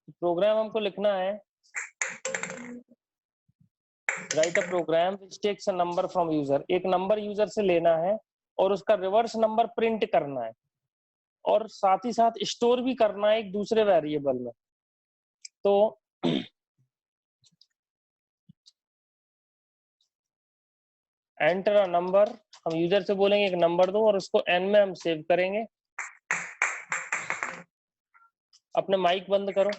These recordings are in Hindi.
प्रोग्राम हमको लिखना है, write a program which takes a number from user. एक नंबर यूजर से लेना है और उसका रिवर्स नंबर प्रिंट करना है और साथ ही साथ स्टोर भी करना है एक दूसरे वेरिएबल में। तो एंटर अ नंबर, हम यूजर से बोलेंगे एक नंबर दो और उसको एन में हम सेव करेंगे। अपने माइक बंद करो।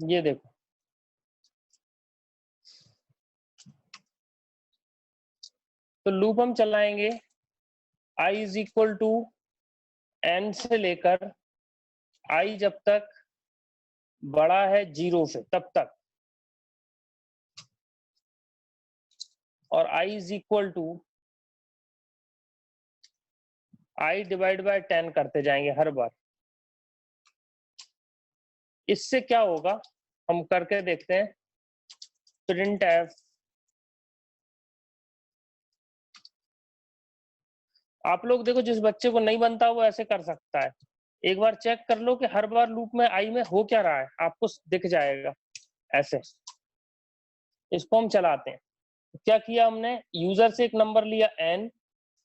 ये देखो, तो लूप हम चलाएंगे i is equal to n से लेकर i जब तक बड़ा है 0 से तब तक, और i is equal to i divide by 10 करते जाएंगे हर बार। इससे क्या होगा हम करके देखते हैं। प्रिंट एफ, आप लोग देखो जिस बच्चे को नहीं बनता वो ऐसे कर सकता है। एक बार चेक कर लो कि हर बार लूप में आई में हो क्या रहा है, आपको दिख जाएगा ऐसे। इसको हम चलाते हैं। क्या किया हमने, यूजर से एक नंबर लिया n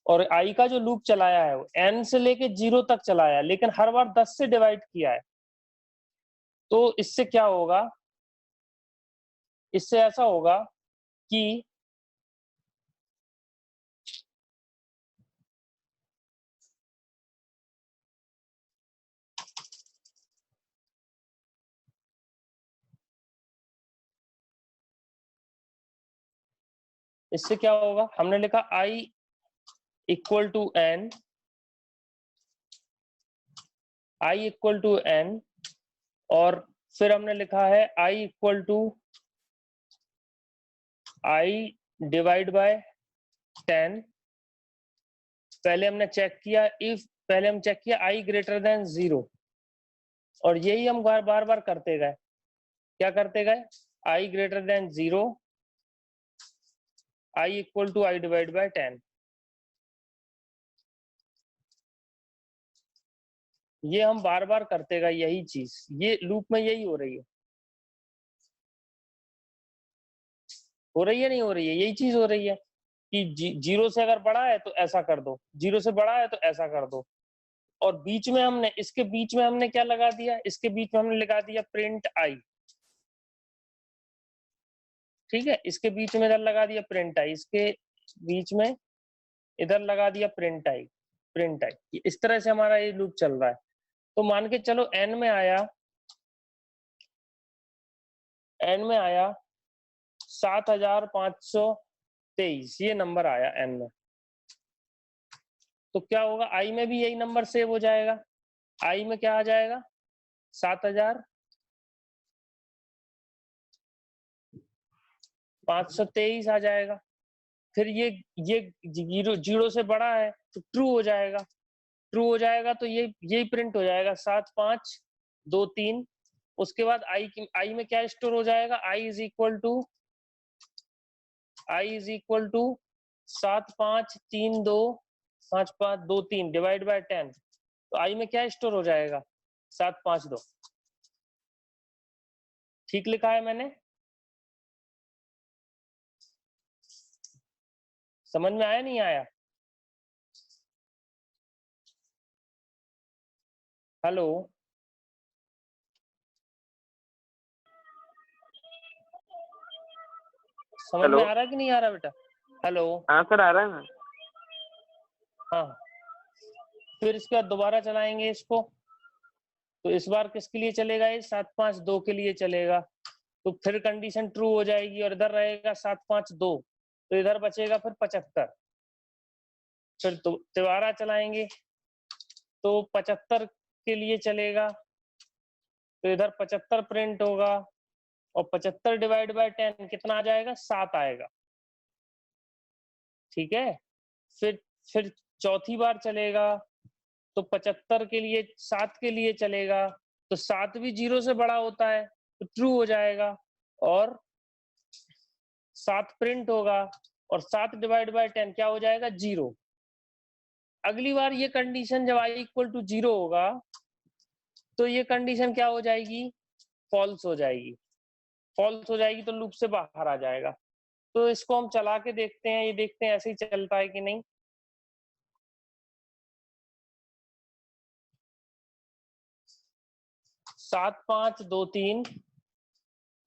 और i का जो लूप चलाया है वो n से लेके 0 तक चलाया, लेकिन हर बार 10 से डिवाइड किया है। तो इससे क्या होगा, इससे ऐसा होगा कि इससे क्या होगा, हमने लिखा i equal to n, i equal to n, और फिर हमने लिखा है i equal to i divide by 10। पहले हमने चेक किया इफ, पहले हम चेक किया i ग्रेटर देन 0, और यही हम बार बार करते गए। क्या करते गए, i greater than 0, i equal to i divide by 10। ये हम बार बार करते गए यही चीज, ये लूप में यही हो रही है। हो रही है नहीं हो रही है, यही चीज हो रही है कि 0 से अगर बड़ा है तो ऐसा कर दो, 0 से बड़ा है तो ऐसा कर दो। और बीच में हमने, इसके बीच में हमने क्या लगा दिया, इसके बीच में हमने लगा दिया प्रिंट आई। ठीक है, इसके बीच में इधर लगा दिया प्रिंट आई, इसके बीच में इधर लगा दिया प्रिंट आई, प्रिंट आई। इस तरह से हमारा ये लूप चल रहा है। तो मान के चलो एन में आया, एन में आया 7523, ये नंबर आया एन में। तो क्या होगा, आई में भी यही नंबर सेव हो जाएगा। आई में क्या आ जाएगा, 7523 आ जाएगा। फिर ये जीरो जीरो से बड़ा है तो ट्रू हो जाएगा, ट्रू हो जाएगा तो ये यही प्रिंट हो जाएगा 7523। उसके बाद आई में क्या स्टोर हो जाएगा, I is equal to 7532 divide by 10। तो आई में क्या स्टोर हो जाएगा, 752। ठीक लिखा है मैंने, समझ में आया नहीं आया? हेलो, समझ में आ रहा है कि नहीं आ रहा बेटा? हेलो, हाँ सर आ रहा है ना। हाँ, फिर इसके बाद दोबारा चलाएंगे इसको। तो इस बार किसके लिए चलेगा, ये 752 के लिए चलेगा। तो फिर कंडीशन ट्रू हो जाएगी और इधर रहेगा 752, तो इधर बचेगा फिर 75। फिर तो दोबारा चलाएंगे तो 75 के लिए चलेगा, तो इधर 75 प्रिंट होगा, और 75 डिवाइड बाय 10 कितना आ जाएगा, 7 आएगा। ठीक है, फिर चौथी बार चलेगा तो 75 के लिए 7 के लिए चलेगा, तो 7 भी 0 से बड़ा होता है, तो ट्रू हो जाएगा, और 7 प्रिंट होगा, और 7 डिवाइड बाय 10 क्या हो जाएगा? 0। अगली बार ये कंडीशन जब i इक्वल टू 0 होगा तो ये कंडीशन क्या हो जाएगी? फॉल्स हो जाएगी। फॉल्स हो जाएगी तो लूप से बाहर आ जाएगा। तो इसको हम चला के देखते हैं, ये देखते हैं ऐसे ही चलता है कि नहीं। सात 5 2 3,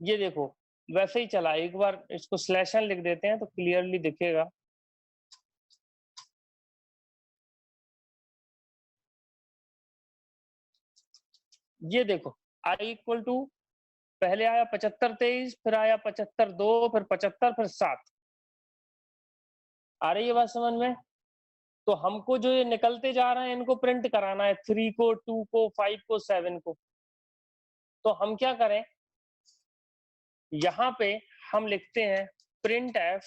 ये देखो वैसे ही चला। एक बार इसको स्लैश एन लिख देते हैं तो क्लियरली दिखेगा। ये देखो i इक्वल टू पहले आया 75 23, फिर आया 75 2, फिर 75, फिर 7। आ रही है बात समझ में? तो हमको जो ये निकलते जा रहे हैं इनको प्रिंट कराना है, 3 को, 2 को, 5 को, 7 को। तो हम क्या करें, यहाँ पे हम लिखते हैं प्रिंट एफ,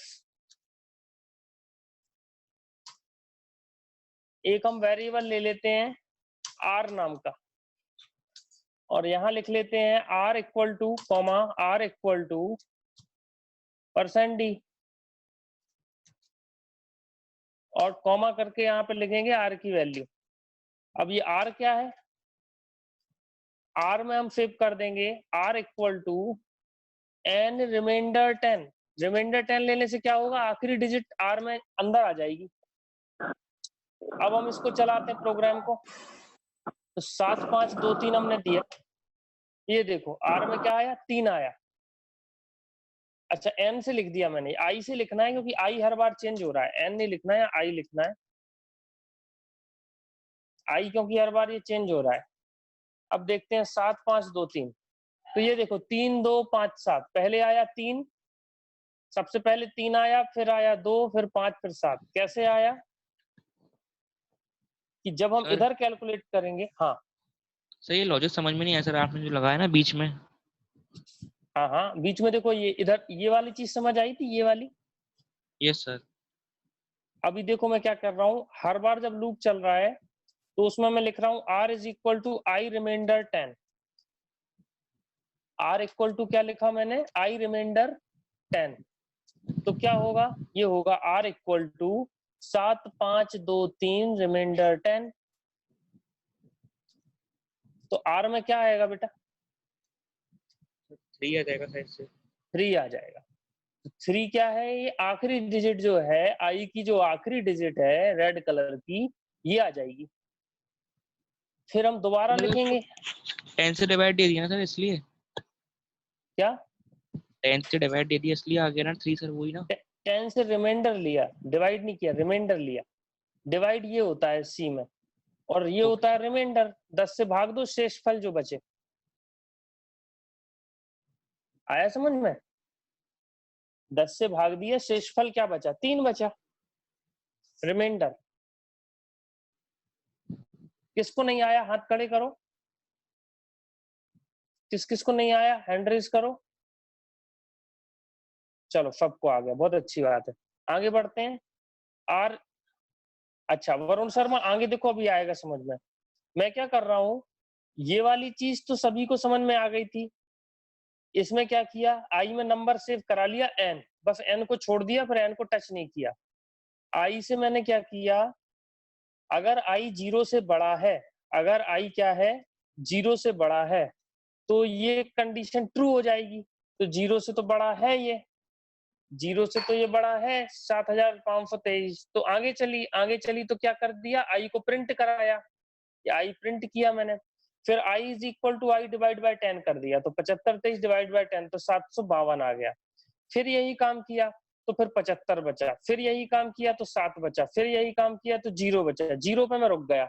एक हम वेरिएबल ले लेते हैं आर नाम का, और यहाँ लिख लेते हैं r equal to comma r equal to %d, और कॉमा करके यहाँ पे लिखेंगे आर की वैल्यू। अब ये आर क्या है? आर में हम सेव कर देंगे r equal to n remainder 10। Remainder 10 लेने से क्या होगा? आखिरी डिजिट आर में अंदर आ जाएगी। अब हम इसको चलाते हैं प्रोग्राम को, तो 7 5 2 3 हमने दिया। ये देखो आर में क्या आया? 3 आया। अच्छा एन से लिख दिया मैंने, आई से लिखना है क्योंकि आई हर बार चेंज हो रहा है। एन नहीं लिखना है, आई लिखना है। आई क्योंकि हर बार ये चेंज हो रहा है। अब देखते हैं 7 5 2 3, तो ये देखो 3 2 5 7, पहले आया 3, सबसे पहले 3 आया, फिर आया 2, फिर 5, फिर 7। कैसे आया? कि जब हम इधर कैलकुलेट करेंगे। हाँ सर ये लॉजिक समझ में नहीं आया सर, आपने जो लगाया ना बीच में। हाँ हाँ, बीच में देखो ये इधर ये वाली चीज समझ आई थी, ये वाली। Yes sir. अभी देखो मैं क्या कर रहा हूँ, हर बार जब लूप चल रहा है तो उसमें मैं लिख रहा हूँ r is equal to i remainder 10। R equal to क्या लिखा मैंने? I remainder 10। तो क्या होगा? ये होगा आर इक्वल टू 7 5 2 3 रिमाइंडर 10। तो आर में क्या आएगा बेटा? 3 आ जाएगा शायद से। 3 आ जाएगा। 3 क्या है? ये आखिरी डिजिट जो है, आई की जो आखिरी डिजिट है रेड कलर की, ये आ जाएगी। फिर हम दोबारा लिखेंगे। 10 से डिवाइड दे दिया ना सर इसलिए। क्या? 10 से डिवाइड दे दिया इसलिए आ गया ना 3 सर, वही ना। 10 से रिमाइंडर लिया, डिवाइड नहीं किया, रिमाइंडर लिया। डिवाइड ये होता है सी में, और ये होता है रिमाइंडर। 10 से भाग दो, शेष फल जो बचे। आया समझ में? 10 से भाग दिया, शेष फल क्या बचा? 3 बचा, रिमाइंडर। किसको नहीं आया हाथ खड़े करो, किस किस को नहीं आया हैंड रेज करो। चलो सबको आ गया, बहुत अच्छी बात है। आगे बढ़ते हैं। आर, अच्छा वरुण शर्मा आगे देखो, अभी आएगा समझ में। मैं क्या कर रहा हूँ, ये वाली चीज तो सभी को समझ में आ गई थी। इसमें क्या किया, आई में नंबर सेव करा लिया एन, बस एन को छोड़ दिया, फिर एन को टच नहीं किया। आई से मैंने क्या किया, अगर आई 0 से बड़ा है, अगर आई क्या है 0 से बड़ा है, तो ये कंडीशन ट्रू हो जाएगी। तो 0 से तो बड़ा है ये, 0 से तो ये बड़ा है 7523। तो आगे चली तो क्या कर दिया, आई को प्रिंट कराया, आई प्रिंट किया मैंने। फिर I is equal to I divide by 10 कर दिया, तो 75 23 डिवाइड बाय 10 तो 752 आ गया। फिर यही काम किया तो फिर 75 बचा, फिर यही काम किया तो 7 बचा, फिर यही काम किया तो 0 बचा। 0 पे मैं रुक गया।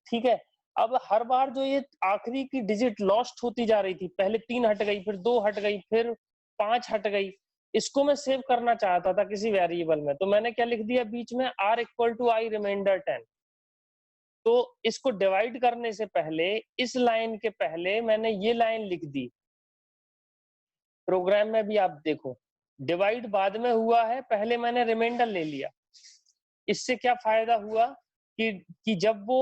ठीक है, अब हर बार जो ये आखिरी की डिजिट लॉस्ट होती जा रही थी, पहले 3 हट गई, फिर 2 हट गई, फिर 5 हट गई, इसको मैं सेव करना चाहता था किसी वेरिएबल में। तो मैंने क्या लिख दिया बीच में, r equal to i remainder 10। तो इसको डिवाइड करने से पहले, इस लाइन के पहले मैंने ये लाइन लिख दी। प्रोग्राम में भी आप देखो, डिवाइड बाद में हुआ है, पहले मैंने रिमाइंडर ले लिया। इससे क्या फायदा हुआ कि जब वो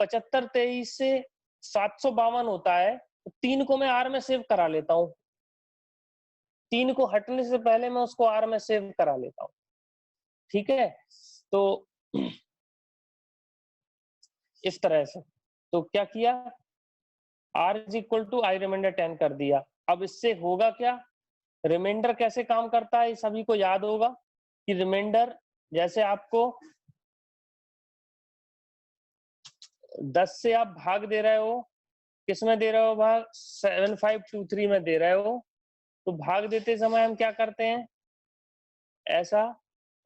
75 23 से 752 होता है, तो 3 को मैं आर में सेव करा लेता हूँ, 3 को हटने से पहले मैं उसको आर में सेव करा लेता हूँ, ठीक है। तो इस तरह से, तो क्या किया, r is equal to i remainder 10 कर दिया। अब इससे होगा क्या, रिमाइंडर कैसे काम करता है सभी को याद होगा कि रिमाइंडर जैसे आपको 10 से आप भाग दे रहे हो, किस में दे रहे हो भाग, 7523 में दे रहे हो, तो भाग देते समय हम क्या करते हैं, ऐसा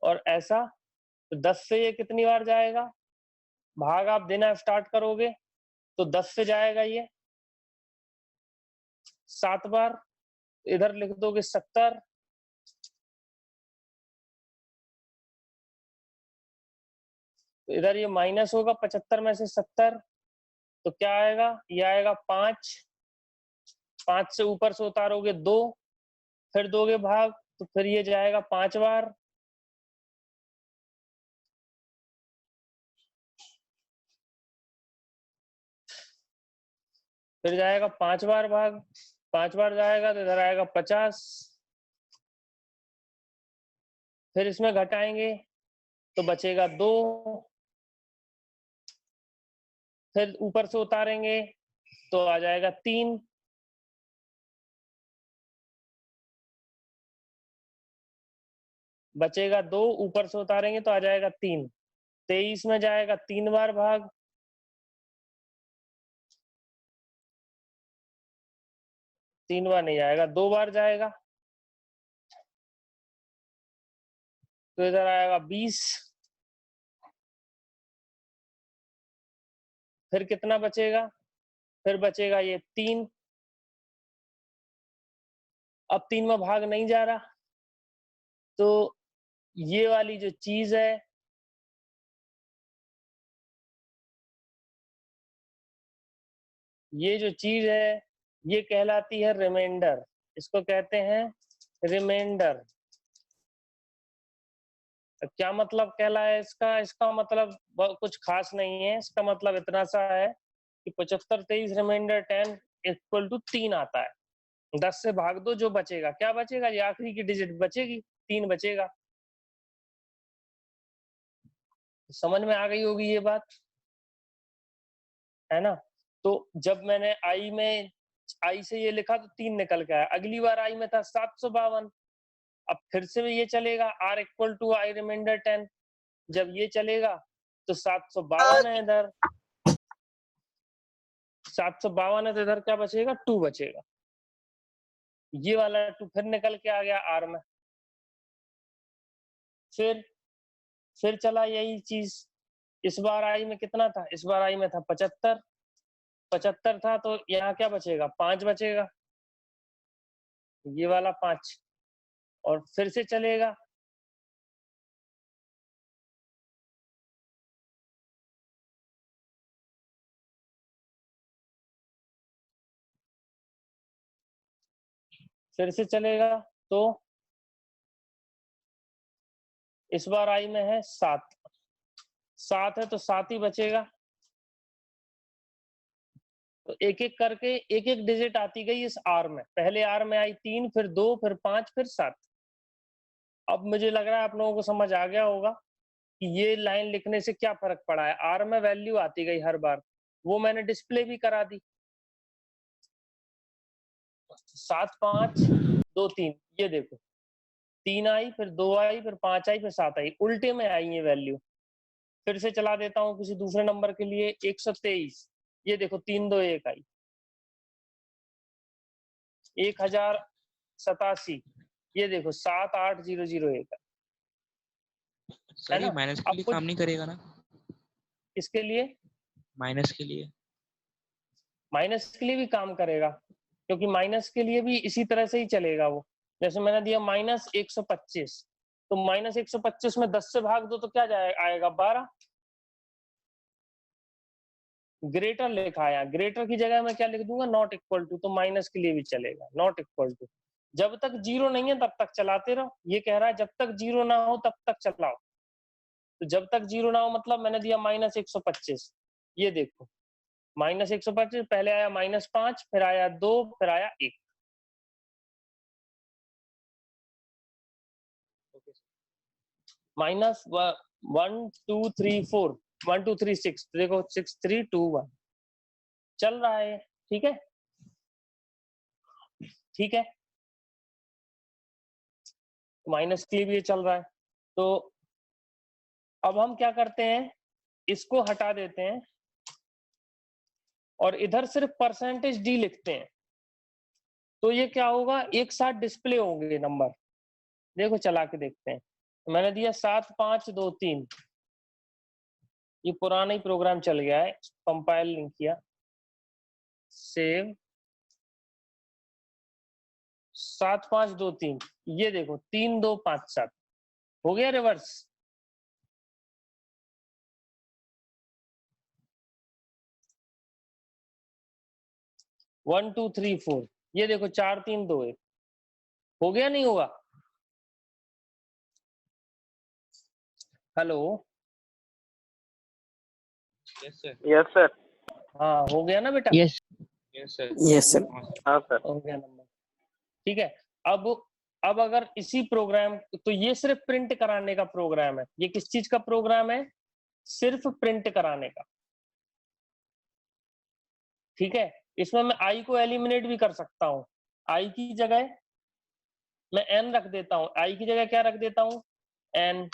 और ऐसा, तो 10 से ये कितनी बार जाएगा, भाग आप देना स्टार्ट करोगे तो 10 से जाएगा ये 7 बार, इधर लिख दोगे 70, तो इधर ये माइनस होगा 75 में से 70, तो क्या आएगा, ये आएगा 5, 5 से ऊपर से उतारोगे 2, फिर दोगे भाग, तो फिर ये जाएगा 5 बार, फिर जाएगा 5 बार भाग, 5 बार जाएगा तो इधर आएगा 50, फिर इसमें घटाएंगे तो बचेगा 2, फिर ऊपर से उतारेंगे तो आ जाएगा 3, बचेगा 2, ऊपर से उतारेंगे तो आ जाएगा 3, 23 में जाएगा 3 बार भाग, तीन बार नहीं जाएगा, 2 बार जाएगा, तो इधर आएगा 20, फिर कितना बचेगा, फिर बचेगा ये 3, अब 3 में भाग नहीं जा रहा, तो ये वाली जो चीज है, ये जो चीज है ये कहलाती है रिमाइंडर, इसको कहते हैं रिमाइंडर। क्या मतलब कहला है इसका, इसका मतलब कुछ खास नहीं है, इसका मतलब इतना सा है कि 75 23 रिमाइंडर 10 इक्वल टू 3 आता है, 10 से भाग दो, जो बचेगा क्या बचेगा, ये आखिरी की डिजिट बचेगी, 3 बचेगा। समझ में आ गई होगी ये बात, है ना। तो जब मैंने आई में, आई से ये लिखा तो 3 निकल के आया, अगली बार आई में था 752, अब फिर से ये चलेगा r equal to i remainder 10, जब ये चलेगा तो 752 है, इधर 752 है, तो इधर क्या बचेगा, 2 बचेगा, ये वाला 2 फिर निकल के आ गया r में, फिर चला यही चीज, इस बार आई में कितना था, इस बार आई में था 75, 75 था, तो यहाँ क्या बचेगा, 5 बचेगा, ये वाला 5, और फिर से चलेगा, फिर से चलेगा, तो इस बार आई में है 7, 7 है तो 7 ही बचेगा, तो एक एक करके एक एक डिजिट आती गई इस आर में, पहले आर में आई 3, फिर 2, फिर 5, फिर 7। अब मुझे लग रहा है आप लोगों को समझ आ गया होगा कि ये लाइन लिखने से क्या फर्क पड़ा है, आर में वैल्यू आती गई हर बार, वो मैंने डिस्प्ले भी करा दी, 7 5 2 3, ये देखो 3 आई, फिर 2 आई, फिर 5 आई, फिर 7 आई, उल्टे में आई ये वैल्यू। फिर से चला देता हूँ किसी दूसरे नंबर के लिए, 123, ये देखो 3 2 1 आई, 1087, ये देखो 78001 है सर ये ना। माइनस के अब लिए कुछ काम नहीं करेगा ना, इसके लिए, माइनस के लिए, माइनस के लिए भी काम करेगा, क्योंकि माइनस के लिए भी इसी तरह से ही चलेगा वो, जैसे मैंने दिया -125, तो -125 में 10 से भाग दो तो क्या आएगा, 12, ग्रेटर लिखा है, ग्रेटर की जगह मैं क्या लिख दूंगा, नॉट इक्वल टू, तो माइनस के लिए भी चलेगा, नॉट इक्वल टू, जब तक 0 नहीं है तब तक चलाते रहो, ये कह रहा है जब तक 0 ना हो तब तक चलाओ, तो जब तक 0 ना हो मतलब मैंने दिया -125, ये देखो -125, पहले आया -5, फिर आया 2, फिर आया 1। माइनस 1 2 3 4 1 2 3 6, देखो 6 3 2 1 चल रहा है। ठीक है, ठीक है, माइनस के लिए भी ये चल रहा है। तो अब हम क्या करते हैं, इसको हटा देते हैं और इधर सिर्फ %d लिखते हैं। तो ये क्या होगा, एक साथ डिस्प्ले होंगे नंबर। देखो चला के देखते हैं। मैंने दिया 7 5 2 3, ये पुराना ही प्रोग्राम चल गया है, कंपाइल नहीं किया। सेव 7 5 2 3, ये देखो 3 2 5 7 हो गया reverse. One two three four, ये देखो 4 3 2 1 हो गया, नहीं होगा? Hello, yes sir. Yes sir. हाँ हो गया ना बेटा? Yes yes sir. Yes sir. हाँ सर। हो गया नंबर। ठीक है, अब अगर इसी प्रोग्राम, तो ये सिर्फ प्रिंट कराने का प्रोग्राम है। ये किस चीज का प्रोग्राम है? सिर्फ प्रिंट कराने का। ठीक है, इसमें मैं आई को एलिमिनेट भी कर सकता हूँ। आई की जगह मैं एन रख देता हूँ। आई की जगह क्या रख देता हूँ? एन,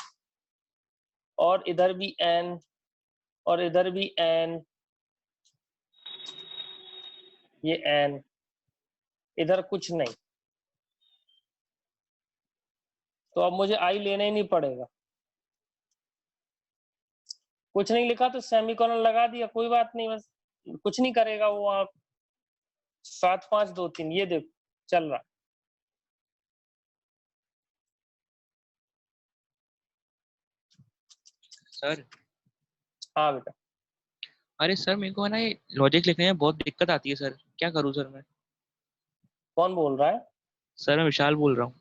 और इधर भी एन, और इधर भी एन, ये एन, इधर कुछ नहीं। तो अब मुझे आई लेना ही नहीं पड़ेगा। कुछ नहीं लिखा तो सेमीकोलन लगा दिया, कोई बात नहीं, बस कुछ नहीं करेगा वो। आप 7 5 2 3, ये देखो चल रहा। सर हाँ बेटा। अरे सर मेरे को है ना ये लॉजिक लिखने में बहुत दिक्कत आती है सर, क्या करूँ सर मैं? कौन बोल रहा है? सर मैं विशाल बोल रहा हूँ।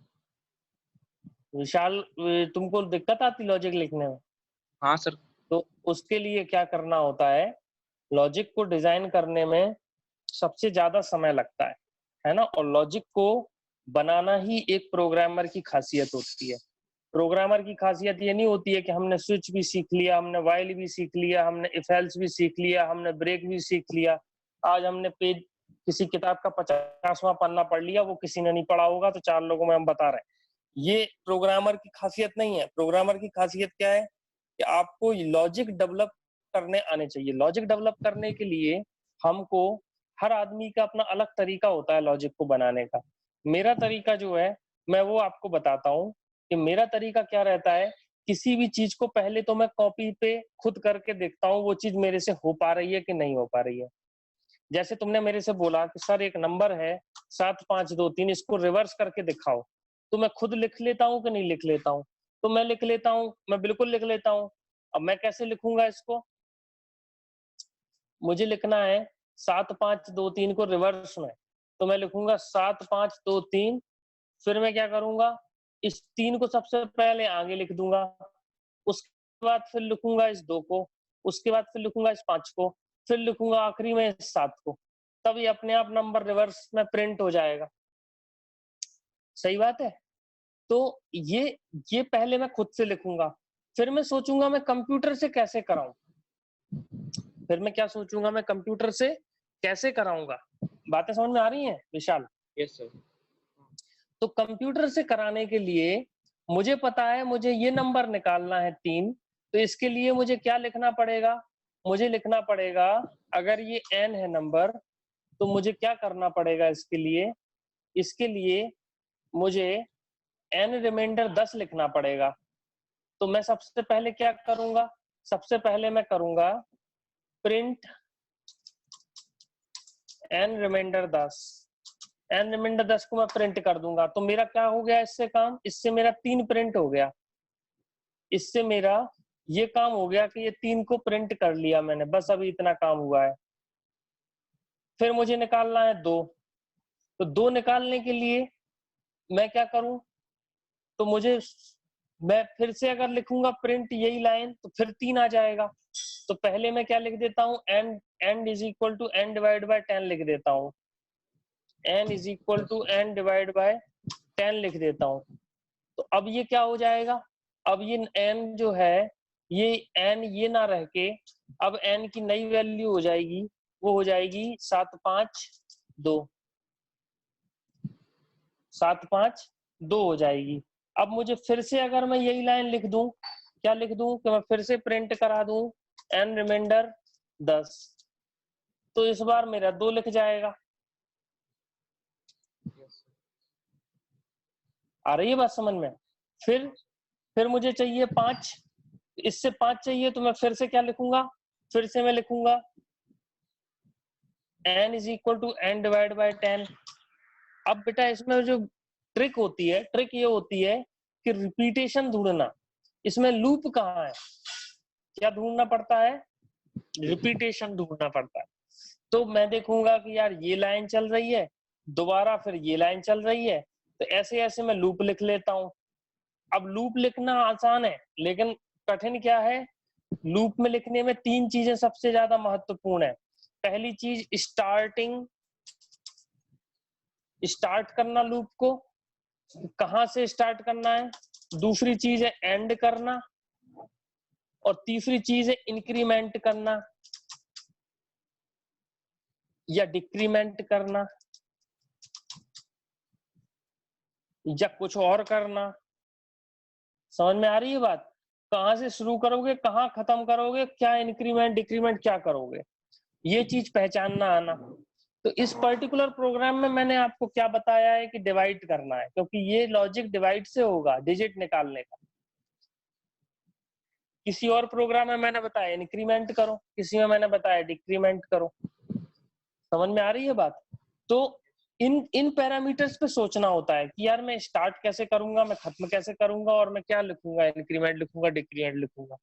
विशाल, तुमको दिक्कत आती लॉजिक लिखने में? हाँ सर। तो उसके लिए क्या करना होता है, लॉजिक को डिजाइन करने में सबसे ज्यादा समय लगता है ना? और लॉजिक को बनाना ही एक प्रोग्रामर की खासियत होती है। प्रोग्रामर की खासियत ये नहीं होती है कि हमने स्विच भी सीख लिया, हमने व्हाइल भी सीख लिया, हमने इफ एल्स भी सीख लिया, हमने ब्रेक भी सीख लिया। आज हमने पेज किसी किताब का 50वां पन्ना पढ़ लिया, वो किसी ने नहीं पढ़ा होगा, तो 4 लोगों में हम बता रहे हैं। ये प्रोग्रामर की खासियत नहीं है। प्रोग्रामर की खासियत क्या है कि आपको लॉजिक डेवलप करने आने चाहिए। लॉजिक डेवलप करने के लिए हमको, हर आदमी का अपना अलग तरीका होता है लॉजिक को बनाने का। मेरा तरीका जो है, मैं वो आपको बताता हूँ कि मेरा तरीका क्या रहता है। किसी भी चीज को पहले तो मैं कॉपी पे खुद करके देखता हूँ, वो चीज मेरे से हो पा रही है कि नहीं हो पा रही है। जैसे तुमने मेरे से बोला कि सर एक नंबर है 7 5 2 3, इसको रिवर्स करके दिखाओ, तो मैं खुद लिख लेता हूँ कि नहीं लिख लेता हूँ? तो मैं लिख लेता हूँ, मैं बिल्कुल लिख लेता हूँ। अब मैं कैसे लिखूंगा इसको? मुझे लिखना है 7 5 2 3 को रिवर्स में, तो मैं लिखूंगा 7 5 2 3। फिर मैं क्या करूंगा, इस 3 को सबसे पहले आगे लिख दूंगा, उसके बाद फिर लिखूंगा इस 2 को, उसके बाद फिर लिखूंगा इस 5 को, फिर लिखूंगा आखिरी में इस 7 को। तब ये अपने आप नंबर रिवर्स में प्रिंट हो जाएगा। सही बात है? तो ये पहले मैं खुद से लिखूंगा, फिर मैं सोचूंगा मैं कंप्यूटर से कैसे कराऊं। फिर मैं क्या सोचूंगा, मैं कंप्यूटर से कैसे कराऊंगा। बातें समझ में आ रही हैं विशाल? Yes sir. तो कंप्यूटर से कराने के लिए मुझे पता है मुझे ये नंबर निकालना है 3, तो इसके लिए मुझे क्या लिखना पड़ेगा? मुझे लिखना पड़ेगा, अगर ये n है नंबर, तो मुझे क्या करना पड़ेगा इसके लिए? इसके लिए मुझे n रिमाइंडर 10 लिखना पड़ेगा। तो मैं सबसे पहले क्या करूंगा? सबसे पहले मैं करूंगा print n remainder 10। n remainder 10 को मैं प्रिंट कर दूंगा, तो मेरा क्या हो गया इससे काम? इससे मेरा 3 प्रिंट हो गया। इससे मेरा ये काम हो गया कि ये 3 को प्रिंट कर लिया मैंने, बस अभी इतना काम हुआ है। फिर मुझे निकालना है 2, तो 2 निकालने के लिए मैं क्या करूं? तो मैं फिर से अगर लिखूंगा प्रिंट यही लाइन, तो फिर 3 आ जाएगा। तो पहले मैं क्या लिख देता हूँ, n is equal to n divide by 10 लिख देता हूँ, n is equal to n divide by 10 लिख देता हूँ। तो अब ये क्या हो जाएगा, अब ये n जो है ये n ये ना रह के अब n की नई वैल्यू हो जाएगी, वो हो जाएगी 752, 752 हो जाएगी। अब मुझे फिर से अगर मैं यही लाइन लिख दूं, क्या लिख दूं कि मैं फिर से प्रिंट करा दूं n रिमाइंडर 10, तो इस बार मेरा 2 लिख जाएगा। आ रही है बात समझ में? फिर मुझे चाहिए 5, इससे 5 चाहिए तो मैं फिर से क्या लिखूंगा, फिर से मैं लिखूंगा n is equal to n divide by 10। अब बेटा इसमें जो ट्रिक होती है, ट्रिक ये होती है कि रिपीटेशन ढूंढना। इसमें लूप कहाँ है, क्या ढूंढना पड़ता है, रिपीटेशन ढूंढना पड़ता है। तो मैं देखूंगा कि यार ये लाइन चल रही है, दोबारा फिर ये लाइन चल रही है, तो ऐसे ऐसे मैं लूप लिख लेता हूँ। अब लूप लिखना आसान है, लेकिन कठिन क्या है, लूप में लिखने में 3 चीजें सबसे ज्यादा महत्वपूर्ण है। पहली चीज स्टार्ट करना, लूप को कहां से स्टार्ट करना है, दूसरी चीज है एंड करना, और तीसरी चीज है इंक्रीमेंट करना या डिक्रीमेंट करना या कुछ और करना। समझ में आ रही है बात? कहां से शुरू करोगे, कहां खत्म करोगे, क्या इंक्रीमेंट डिक्रीमेंट क्या करोगे, ये चीज पहचानना आना। तो इस पर्टिकुलर प्रोग्राम में मैंने आपको क्या बताया है कि डिवाइड करना है, क्योंकि ये लॉजिक डिवाइड से होगा, डिजिट निकालने का। किसी और प्रोग्राम में मैंने बताया इंक्रीमेंट करो, किसी में मैंने बताया डिक्रीमेंट करो। समझ में आ रही है बात? तो इन पैरामीटर्स पे सोचना होता है कि यार मैं स्टार्ट कैसे करूंगा, मैं खत्म कैसे करूंगा, और मैं क्या लिखूंगा, इंक्रीमेंट लिखूंगा, डिक्रीमेंट लिखूंगा।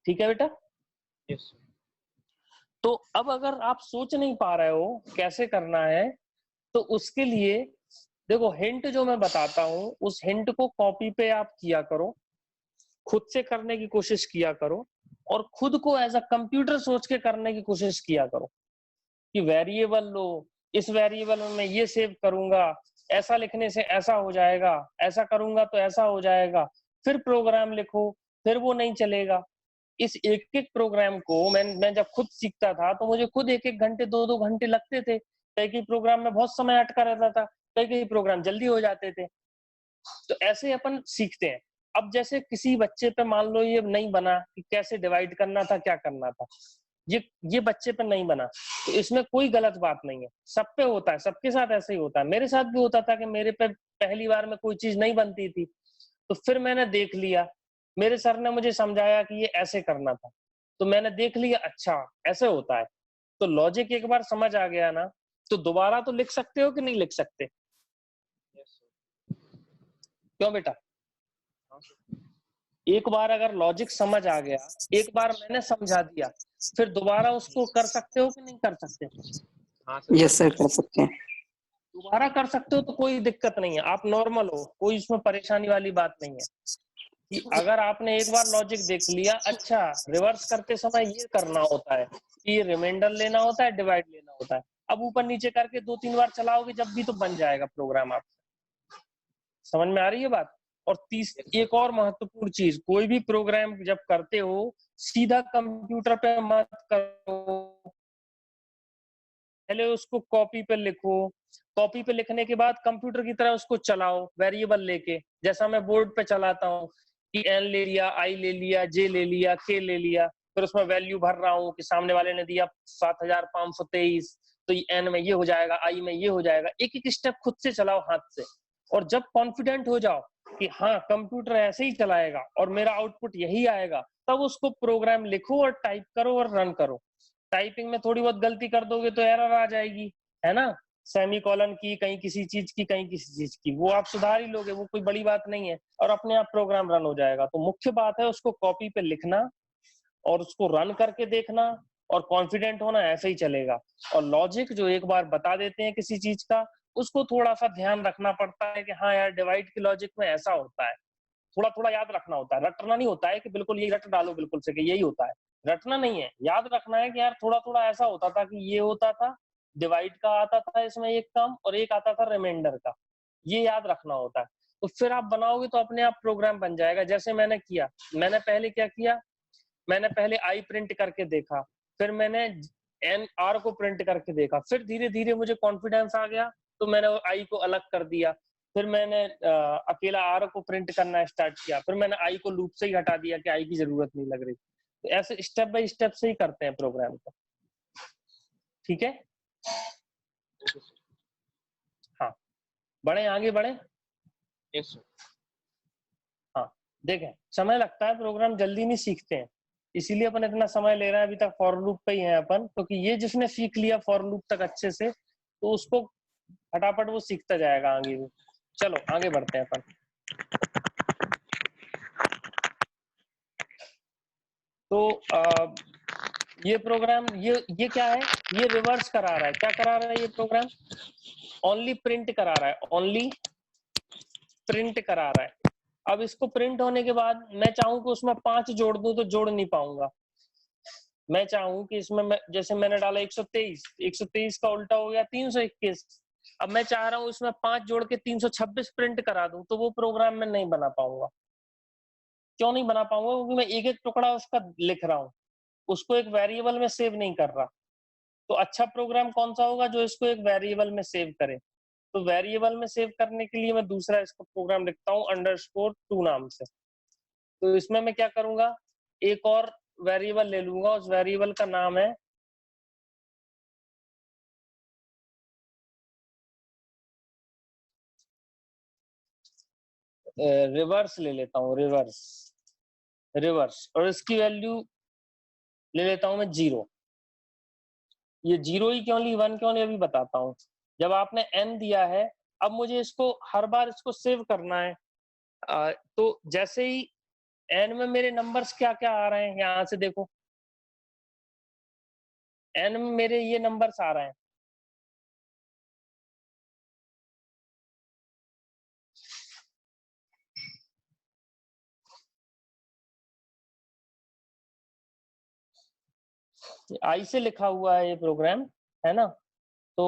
ठीक है बेटा? यस। तो अब अगर आप सोच नहीं पा रहे हो कैसे करना है, तो उसके लिए देखो हिंट जो मैं बताता हूं, उस हिंट को कॉपी पे आप किया करो, खुद से करने की कोशिश किया करो, और खुद को एज अ कंप्यूटर सोच के करने की कोशिश किया करो कि वेरिएबल लो, इस वेरिएबल में मैं ये सेव करूंगा, ऐसा लिखने से ऐसा हो जाएगा, ऐसा करूंगा तो ऐसा हो जाएगा, फिर प्रोग्राम लिखो, फिर वो नहीं चलेगा। इस एक एक प्रोग्राम को मैं जब खुद सीखता था तो मुझे खुद 1-1 घंटे 2-2 घंटे लगते थे। कई कई प्रोग्राम में बहुत समय अटका रहता था, कई कई प्रोग्राम जल्दी हो जाते थे। तो ऐसे अपन सीखते हैं। अब जैसे किसी बच्चे पे मान लो ये नहीं बना कि कैसे डिवाइड करना था, क्या करना था, ये बच्चे पे नहीं बना, तो इसमें कोई गलत बात नहीं है, सब पे होता है, सबके साथ ऐसे ही होता है। मेरे साथ भी होता था कि मेरे पे पहली बार में कोई चीज नहीं बनती थी, तो फिर मैंने देख लिया, मेरे सर ने मुझे समझाया कि ये ऐसे करना था, तो मैंने देख लिया अच्छा ऐसे होता है। तो लॉजिक एक बार समझ आ गया ना, तो दोबारा तो लिख सकते हो कि नहीं लिख सकते? क्यों बेटा? एक बार अगर लॉजिक समझ आ गया, एक बार मैंने समझा दिया, फिर दोबारा उसको कर सकते हो कि नहीं कर सकते? यस सर, कर सकते हैं। दोबारा कर सकते हो तो कोई दिक्कत नहीं है, आप नॉर्मल हो, कोई इसमें परेशानी वाली बात नहीं है। कि अगर आपने एक बार लॉजिक देख लिया, अच्छा रिवर्स करते समय ये करना होता है कि ये रिमाइंडर लेना होता है, डिवाइड लेना होता है, अब ऊपर नीचे करके 2-3 बार चलाओगे जब भी तो बन जाएगा प्रोग्राम आप। समझ में आ रही है बात? और एक और महत्वपूर्ण चीज, कोई भी प्रोग्राम जब करते हो सीधा कंप्यूटर पे मत करो, पहले उसको कॉपी पे लिखो, कॉपी पे लिखने के बाद कंप्यूटर की तरह उसको चलाओ वेरिएबल लेके, जैसा मैं बोर्ड पे चलाता हूँ कि एन ले लिया, आई ले लिया, जे ले लिया, के ले लिया, फिर उसमें वैल्यू भर रहा हूँ कि सामने वाले ने दिया 7523, तो एन में ये हो जाएगा, आई में ये हो जाएगा। एक एक स्टेप खुद से चलाओ हाथ से, और जब कॉन्फिडेंट हो जाओ कि हाँ कंप्यूटर ऐसे ही चलाएगा और मेरा आउटपुट यही आएगा, तब उसको प्रोग्राम लिखो और टाइप करो और रन करो। टाइपिंग में थोड़ी बहुत गलती कर दोगे तो एरर आ जाएगी, है ना, सेमीकोलन की, कहीं किसी चीज की, कहीं किसी चीज की, वो आप सुधार ही लोगे, वो कोई बड़ी बात नहीं है, और अपने आप प्रोग्राम रन हो जाएगा। तो मुख्य बात है उसको कॉपी पे लिखना और उसको रन करके देखना और कॉन्फिडेंट होना, ऐसे ही चलेगा। और लॉजिक जो एक बार बता देते हैं किसी चीज का, उसको थोड़ा सा ध्यान रखना पड़ता है कि हाँ यार डिवाइड के लॉजिक में ऐसा होता है, थोड़ा थोड़ा याद रखना होता है, रटना नहीं होता है कि बिल्कुल ये रट डालो बिल्कुल से कि यही होता है, रटना नहीं है, याद रखना है कि यार थोड़ा थोड़ा ऐसा होता था कि ये होता था, डिवाइड का आता था इसमें एक काम और एक आता था रिमाइंडर का, ये याद रखना होता है। तो फिर आप बनाओगे तो अपने आप प्रोग्राम बन जाएगा। जैसे मैंने किया, मैंने पहले क्या किया, मैंने पहले आई प्रिंट करके देखा, फिर मैंने एन आर को प्रिंट करके देखा, फिर धीरे धीरे मुझे कॉन्फिडेंस आ गया तो मैंने आई को अलग कर दिया, फिर मैंने अकेला आर को प्रिंट करना स्टार्ट किया, फिर मैंने आई को लूप से ही हटा दिया कि आई की जरूरत नहीं लग रही। तो ऐसे स्टेप बाय स्टेप से ही करते हैं प्रोग्राम को, ठीक है। हाँ, बढ़े आगे बढ़े। Yes sir. हाँ, देखें समय लगता है, प्रोग्राम जल्दी नहीं सीखते हैं, इसीलिए अपन इतना समय ले रहे हैं। अभी तक फॉर लूप पे ही हैं अपन, क्योंकि ये जिसने सीख लिया फॉर लूप तक अच्छे से तो उसको फटाफट वो सीखता जाएगा आगे भी। चलो आगे बढ़ते हैं अपन। तो ये प्रोग्राम ये क्या है, ये रिवर्स करा रहा है। क्या करा रहा है ये प्रोग्राम? ओनली प्रिंट करा रहा है, ओनली प्रिंट करा रहा है। अब इसको प्रिंट होने के बाद मैं चाहूं कि उसमें 5 जोड़ दूं तो जोड़ नहीं पाऊंगा। मैं चाहूं कि इसमें जैसे मैंने डाला 123 का उल्टा हो गया 321। अब मैं चाह रहा हूं इसमें 5 जोड़ के 326 प्रिंट करा दूं, तो वो प्रोग्राम मैं नहीं बना पाऊंगा। क्यों नहीं बना पाऊंगा? क्योंकि मैं एक एक टुकड़ा उसका लिख रहा हूँ, उसको एक वेरिएबल में सेव नहीं कर रहा। तो अच्छा प्रोग्राम कौन सा होगा जो इसको एक वेरिएबल में सेव करे? तो वेरिएबल में सेव करने के लिए मैं दूसरा इसका प्रोग्राम लिखता हूँ _2 नाम से। तो इसमें मैं क्या करूंगा, एक और वेरिएबल ले लूंगा, उस वेरिएबल का नाम है रिवर्स, ले लेता हूँ रिवर्स, और इसकी वैल्यू ले लेता हूं मैं 0। ये 0 ही क्यों ली, 1 क्यों नहीं, अभी बताता हूँ। जब आपने n दिया है, अब मुझे इसको हर बार इसको सेव करना है। तो जैसे ही n में मेरे नंबर्स क्या क्या आ रहे हैं, यहां से देखो n में मेरे ये नंबर्स आ रहे हैं। आई से लिखा हुआ है ये प्रोग्राम, है ना। तो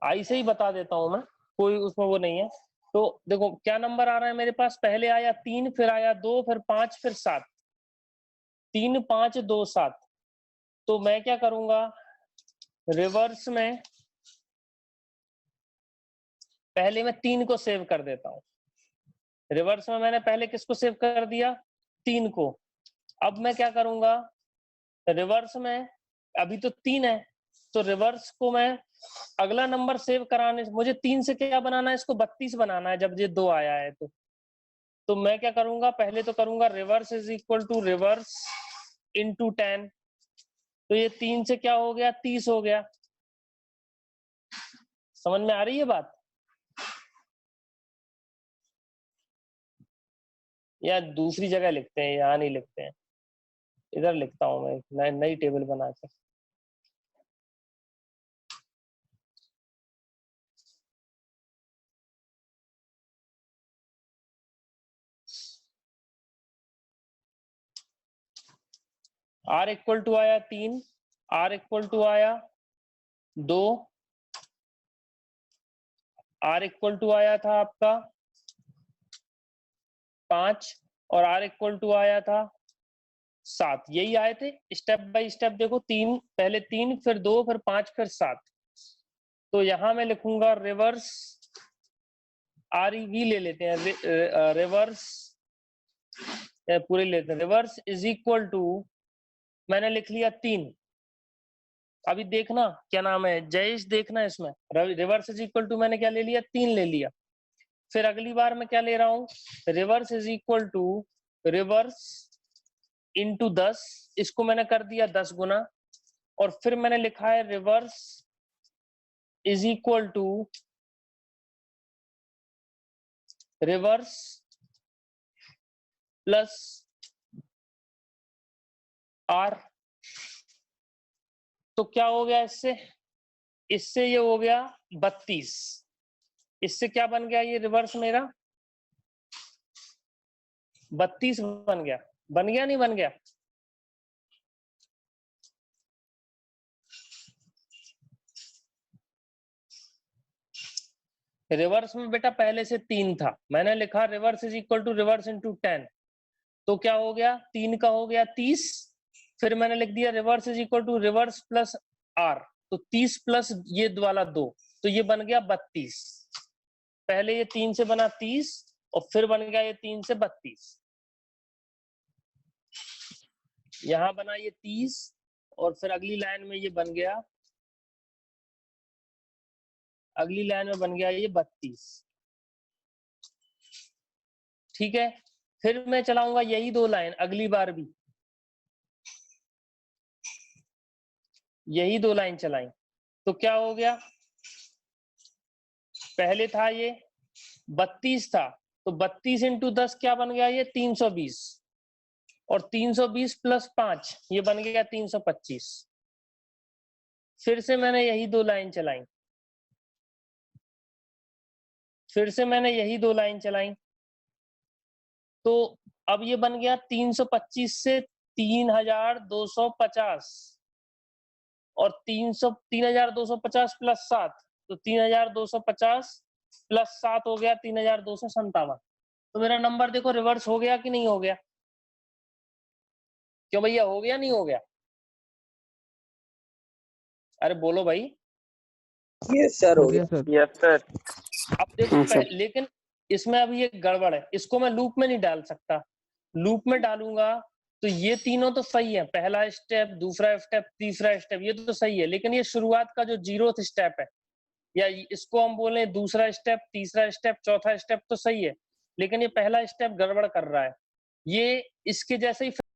आई से ही बता देता हूं मैं, कोई उसमें वो नहीं है। तो देखो क्या नंबर आ रहा है मेरे पास, पहले आया 3, फिर आया 2, फिर 5, फिर 7। 3 5 2 7। तो मैं क्या करूंगा, रिवर्स में पहले मैं 3 को सेव कर देता हूं। रिवर्स में मैंने पहले किसको सेव कर दिया, 3 को। अब मैं क्या करूंगा, रिवर्स में अभी तो 3 है, तो रिवर्स को मैं अगला नंबर सेव कराने, मुझे 3 से क्या बनाना है, इसको 32 बनाना है जब ये 2 आया है। तो मैं क्या करूंगा, पहले तो करूंगा reverse is equal to reverse into 10। तो ये 3 से क्या हो गया, 30 हो गया। समझ में आ रही है बात? या दूसरी जगह लिखते हैं, यहाँ नहीं लिखते हैं, इधर लिखता हूं मैं नई टेबल बना के। r इक्वल टू आया 3, r इक्वल टू आया 2, r इक्वल टू आया था आपका 5, और r इक्वल टू आया था 7। यही आए थे स्टेप बाय स्टेप। देखो 3, पहले 3, फिर 2, फिर 5, फिर 7। तो यहां मैं लिखूंगा रिवर्स, REV ले लेते हैं, रिवर्स पूरे लेते हैं, रिवर्स इज इक्वल टू, मैंने लिख लिया 3। अभी देखना क्या नाम है, जयेश, देखना इसमें रिवर्स इज इक्वल टू मैंने क्या ले लिया, 3 ले लिया। फिर अगली बार मैं क्या ले रहा हूँ, reverse is equal to reverse into 10, इसको मैंने कर दिया 10 गुना। और फिर मैंने लिखा है reverse is equal to reverse plus R। तो क्या हो गया इससे, इससे ये हो गया 32, इससे क्या बन गया ये रिवर्स मेरा 32 बन गया, नहीं बन गया? रिवर्स में बेटा पहले से 3 था, मैंने लिखा reverse is equal to reverse into 10, तो क्या हो गया 3 का हो गया 30, फिर मैंने लिख दिया reverse is equal to reverse plus r, तो 30 प्लस ये वाला 2, तो ये बन गया 32। पहले ये 3 से बना 30 और फिर बन गया ये 3 से 32, यहां बना ये 30 और फिर अगली लाइन में ये बन गया, अगली लाइन में बन गया ये 32। ठीक है, फिर मैं चलाऊंगा यही 2 लाइन अगली बार भी, यही 2 लाइन चलाई, तो क्या हो गया, पहले था ये 32 था, तो 32 इंटू 10 क्या बन गया ये 320, और 320 प्लस 5 ये बन गया 325। फिर से मैंने यही 2 लाइन चलाई, फिर से मैंने यही 2 लाइन चलाई, तो अब ये बन गया 325 से 3250 और 3250 प्लस 7, तो 3250 प्लस 7 हो गया 3257। तो मेरा नंबर देखो रिवर्स हो गया कि नहीं हो गया? क्यों भैया, हो गया नहीं हो गया? अरे बोलो भाई। यस सर, हो गया सर। Yes sir. अब देखो सर। लेकिन इसमें अभी एक गड़बड़ है, इसको मैं लूप में नहीं डाल सकता, लूप में डालूंगा तो ये तीनों तो सही है, पहला स्टेप, दूसरा स्टेप, तीसरा स्टेप, ये तो सही है, लेकिन ये शुरुआत का जो 0th स्टेप है, या इसको हम बोले दूसरा स्टेप, तीसरा स्टेप, चौथा स्टेप तो सही है, लेकिन ये पहला स्टेप गड़बड़ कर रहा है, ये इसके जैसे ही